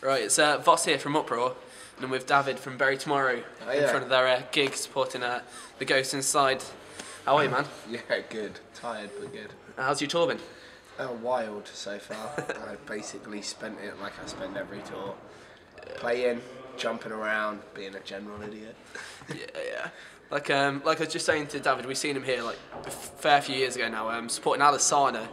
Right, it's Voss here from Uprawr, and I'm with Davyd from Bury Tomorrow in front of their gig supporting the Ghosts Inside. How are you, man? Yeah, good. Tired, but good. How's your tour been? Wild so far. I basically spent it like I spend every tour. Playing, jumping around, being a general idiot. Yeah. Like I was just saying to Davyd, we've seen him here like a fair few years ago now, supporting Alisana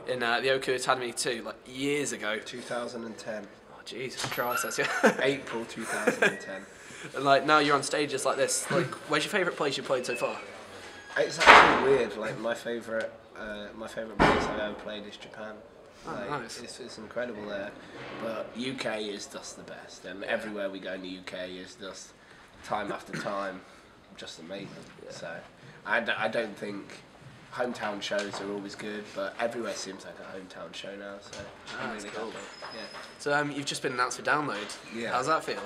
in the Oku Academy too, like years ago. 2010. Oh, Jesus Christ, that's April 2010. And like now you're on stages like this. Like, where's your favourite place you've played so far? It's actually weird. Like my favourite place I've ever played is Japan. Oh, like, nice. It's incredible there. But UK is just the best, and everywhere we go in the UK is just time after time, just amazing. Yeah. So I don't think hometown shows are always good, but everywhere seems like a hometown show now. So I'm really cool. happy. Yeah. So you've just been announced for Download. Yeah. How's that feel?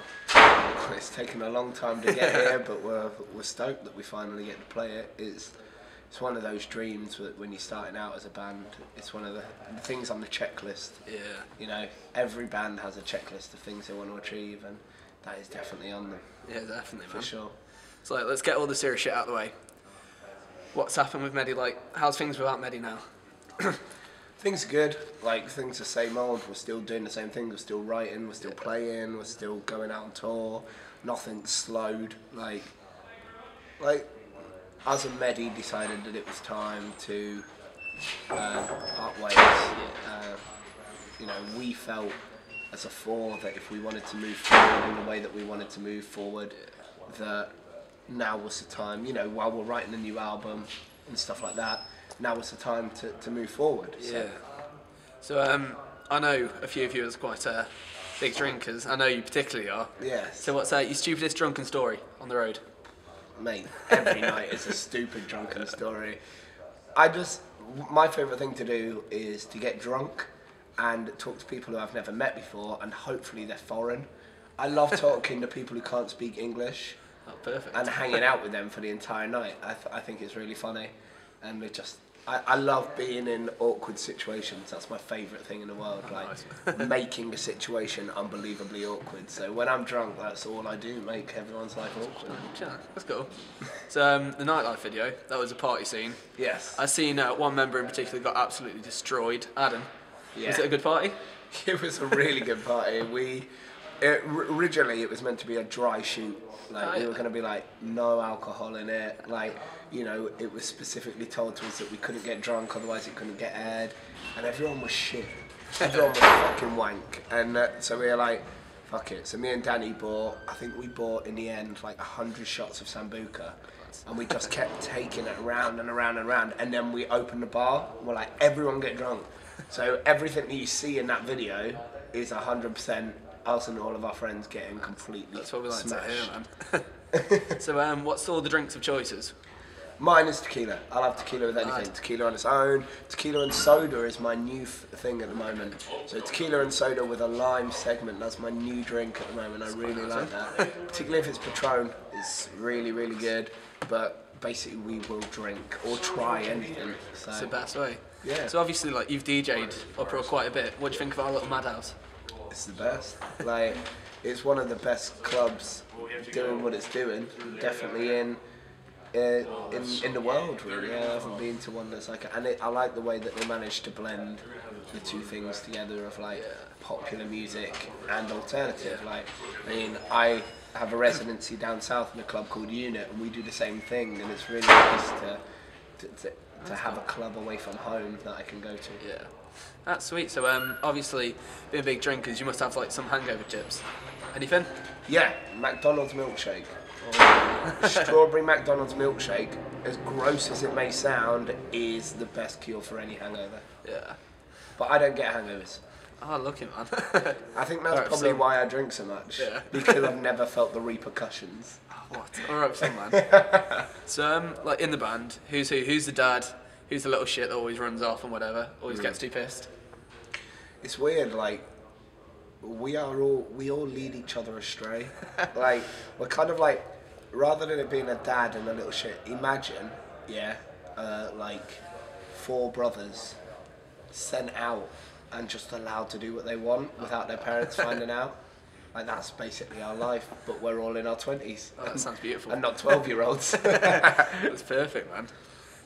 It's taken a long time to get here, but we're stoked that we finally get to play it. It's one of those dreams that when you're starting out as a band, it's one of the things on the checklist. Yeah. You know, every band has a checklist of things they want to achieve, and that is definitely on them. Yeah, definitely, man. For sure. So let's get all the serious shit out of the way. What's happened with Medi? Like, how's things without Medi now? Things are good. Like, things are the same old. We're still doing the same thing. We're still writing. We're still playing. We're still going out on tour. Nothing's slowed. Like us and Medi decided that it was time to part ways. You know, we felt as a four that if we wanted to move forward in the way that we wanted to move forward, that now was the time. You know, while we're writing a new album and stuff like that, now was the time to move forward. Yeah. So I know a few of you are quite big drinkers. I know you particularly are. Yes. So what's your stupidest drunken story on the road? Mate, every night is a stupid drunken story. My favourite thing to do is to get drunk and talk to people who I've never met before, and hopefully they're foreign. I love talking to people who can't speak English. Oh, perfect. And hanging out with them for the entire night. I think it's really funny, and I love being in awkward situations. That's my favourite thing in the world. Oh, like nice. making a situation unbelievably awkward. So when I'm drunk, that's all I do, make everyone's life awkward. Yeah, that's cool. So the nightlife video, that was a party scene. Yes. I seen one member in particular got absolutely destroyed. Adam. Yeah. Was it a good party? It was a really good party. Originally it was meant to be a dry shoot. Like we were going to be like no alcohol in it. Like, you know, it was specifically told to us that we couldn't get drunk, otherwise it couldn't get aired. And everyone was shit. Everyone was fucking wank. And so we were like, fuck it. So me and Danny I think we bought in the end like 100 shots of Sambuca. And we just kept taking it around and around and around. And then we opened the bar. And we're like, everyone get drunk. So everything that you see in that video is 100% us and all of our friends getting completely That's what we like smashed. to hear, man. So what's all the drinks of choices? Mine is tequila. I'll have tequila with anything. Right. Tequila on its own. Tequila and soda is my new thing at the moment. So tequila and soda with a lime segment, that's my new drink at the moment. I really like that. Particularly if it's Patron, it's really, really good. But basically we will drink or try anything. So. It's the best way. Yeah. So obviously, like, you've DJ'd Uprawr quite a bit. What do you think of our little madhouse? It's the best. Like, it's one of the best clubs doing what it's doing. Definitely in the world, really. I haven't been to one that's like, I like the way that they managed to blend the two things together of like popular music and alternative. Like, I mean, I have a residency down south in a club called Unit, and we do the same thing, and it's really nice to have a club away from home that I can go to. Yeah. That's sweet. So obviously, being big drinkers, you must have like some hangover tips. Anything? Yeah, McDonald's milkshake. Strawberry McDonald's milkshake, as gross as it may sound, is the best cure for any hangover. Yeah. But I don't get hangovers. Oh, lucky man. I think that's probably why I drink so much. Yeah. Because I've never felt the repercussions. What? Alright, son, man. So like in the band, who's who? Who's the dad? Who's the little shit that always runs off and whatever? Always gets too pissed. It's weird, like we all lead each other astray. Like we're kind of like, rather than it being a dad and a little shit, imagine, like 4 brothers sent out and just allowed to do what they want without their parents finding out. Like that's basically our life, but we're all in our 20s. Oh, that sounds beautiful. And not 12-year-olds. That's perfect, man.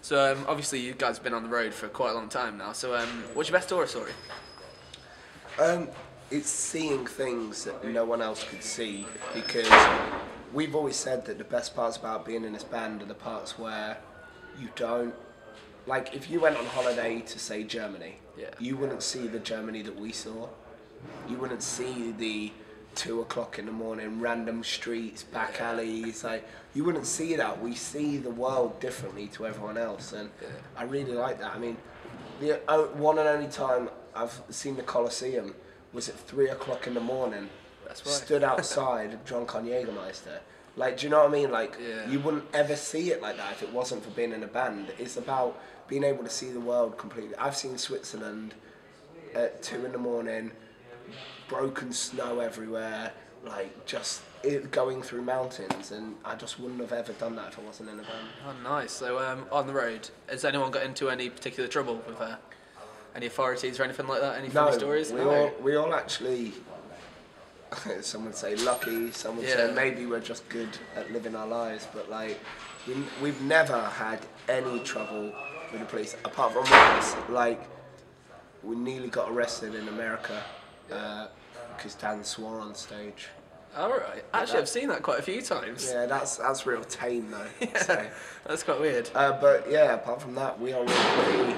So obviously you guys have been on the road for quite a long time now. So what's your best tour story? It's seeing things that no one else could see, because we've always said that the best parts about being in this band are the parts where you don't, like if you went on holiday to say Germany, you wouldn't see the Germany that we saw. You wouldn't see the 2 o'clock in the morning random streets, back alleys, like you wouldn't see that. We see the world differently to everyone else, and I really like that. I mean, the one and only time I've seen the Colosseum was at 3 o'clock in the morning. That's right. Stood outside, drunk on Jägermeister. Like, do you know what I mean? Like, you wouldn't ever see it like that if it wasn't for being in a band. It's about being able to see the world completely. I've seen Switzerland at 2 in the morning, broken snow everywhere, like just going through mountains, and I just wouldn't have ever done that if I wasn't in a band. Oh, nice. So on the road, has anyone got into any particular trouble with any authorities or anything like that? Any funny stories? We all actually, some would say lucky, some would say maybe we're just good at living our lives, but like we've never had any trouble with the police, apart from once. Like we nearly got arrested in America because Dan swore on stage. All right. Actually, I've seen that quite a few times. Yeah, that's real tame though. Yeah, so. That's quite weird. But yeah, apart from that, we are really.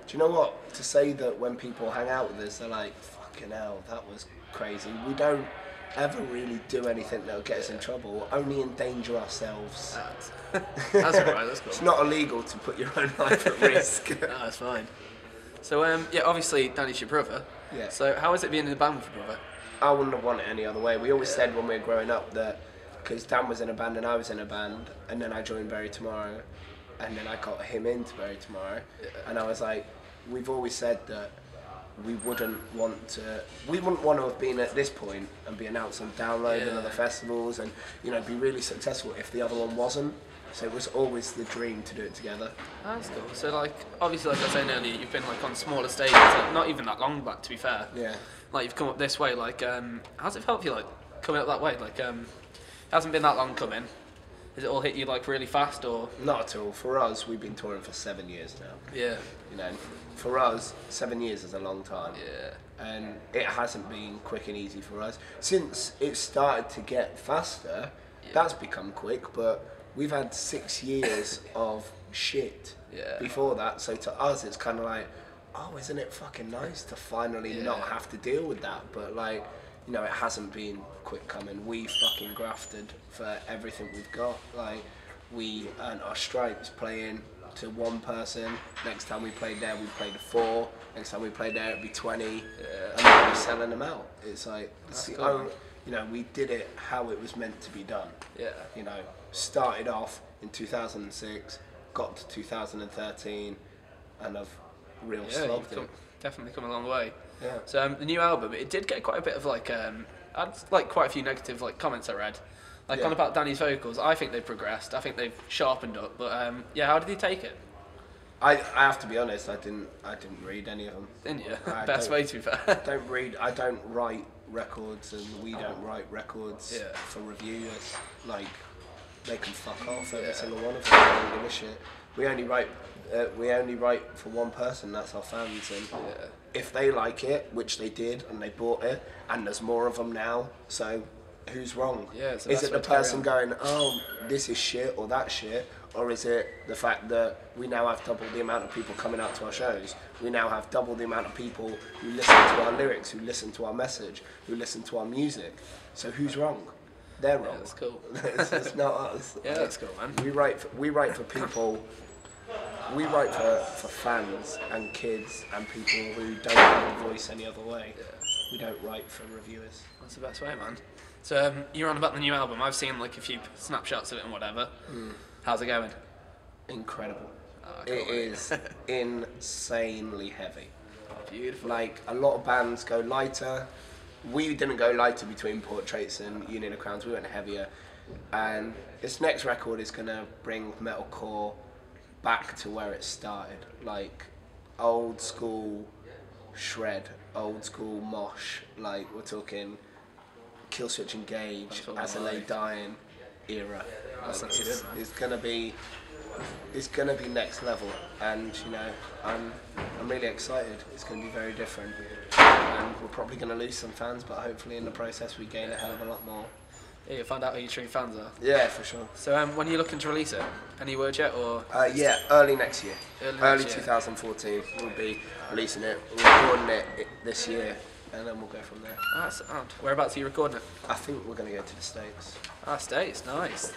Do you know what? To say that when people hang out with us, they're like, "Fucking hell, that was crazy." We don't ever really do anything that'll get us in trouble. Only endanger ourselves. That's alright. That's cool. It's not illegal to put your own life at risk. No, that's fine. So obviously Danny's your brother. Yeah. So how is it being in a band with your brother? I wouldn't have wanted it any other way. We always said when we were growing up that because Dan was in a band and I was in a band, and then I joined Bury Tomorrow, and then I got him into Bury Tomorrow, and I was like, we've always said that we wouldn't want to have been at this point and be announced on Download and other festivals, and be really successful if the other one wasn't. So it was always the dream to do it together. That's cool. So obviously like I was saying earlier, you've been on smaller stages, not even that long back to be fair. Yeah. Like you've come up this way, how's it felt for you coming up that way? It hasn't been that long coming. Has it all hit you really fast or? Not at all. For us, we've been touring for 7 years now. Yeah. For us, 7 years is a long time. Yeah. And it hasn't been quick and easy for us. Since it started to get faster, that's become quick, but we've had 6 years of shit before that. So to us, it's kind of like, oh, isn't it fucking nice to finally not have to deal with that? But it hasn't been quick coming. We fucking grafted for everything we've got. We earned our stripes playing to one person. Next time we played there, we played to 4. Next time we played there, it'd be 20. And then we're selling them out. It's like, we did it how it was meant to be done. Yeah. Started off in 2006, got to 2013, and I've slogged it. Definitely come a long way. Yeah. So the new album, it did get quite a bit of quite a few negative comments I read, on about Danny's vocals. I think they've progressed. I think they've sharpened up. But how did he take it? I have to be honest. I didn't read any of them. Didn't you? Best way to be fair. I don't write records, and we don't write records for reviewers. They can fuck off. Every single one of them. I don't give a shit. We only write for one person. That's our fans, and if they like it, which they did, and they bought it, and there's more of them now. So who's wrong? Yeah, so is it the person going, oh, this is shit or that shit, or is it the fact that we now have double the amount of people coming out to our shows? We now have double the amount of people who listen to our lyrics, who listen to our message, who listen to our music. So who's wrong? They're wrong. Yeah, that's cool. It's not us. Yeah, that's cool, man. We write for people. We write for fans and kids and people who don't have a voice any other way. Yeah. We don't write for reviewers. That's the best way, man. So you're on about the new album. I've seen a few snapshots of it and whatever. How's it going? Incredible. It is insanely heavy. Oh, beautiful. A lot of bands go lighter. We didn't go lighter between Portraits and Union of Crowns. We went heavier. And this next record is going to bring metalcore back to where it started. Old school shred, old school mosh. We're talking Killswitch Engage, As a Lay Dying era. It's gonna be next level, and you know I'm really excited. It's gonna be very different, and we're probably gonna lose some fans, but hopefully in the process we gain a hell of a lot more. Yeah, you'll find out who your true fans are. Yeah, for sure. So when are you looking to release it? Any word yet, or? Yeah, early next year. Early 2014 we'll be releasing it. We're recording it this year, and then we'll go from there. Ah, sound. Whereabouts are you recording it? I think we're going to go to the States. Ah, States, nice.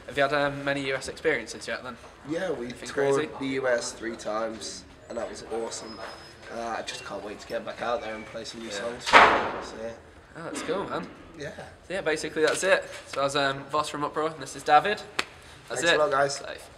Have you had many US experiences yet then? Yeah, we toured the US 3 times, and that was awesome. I just can't wait to get back out there and play some new songs. So, yeah. Oh, that's cool, man. Yeah. So yeah, basically that's it. So I was Voss from Uprawr, and this is Davyd. That's Thanks it. a lot, guys. Safe.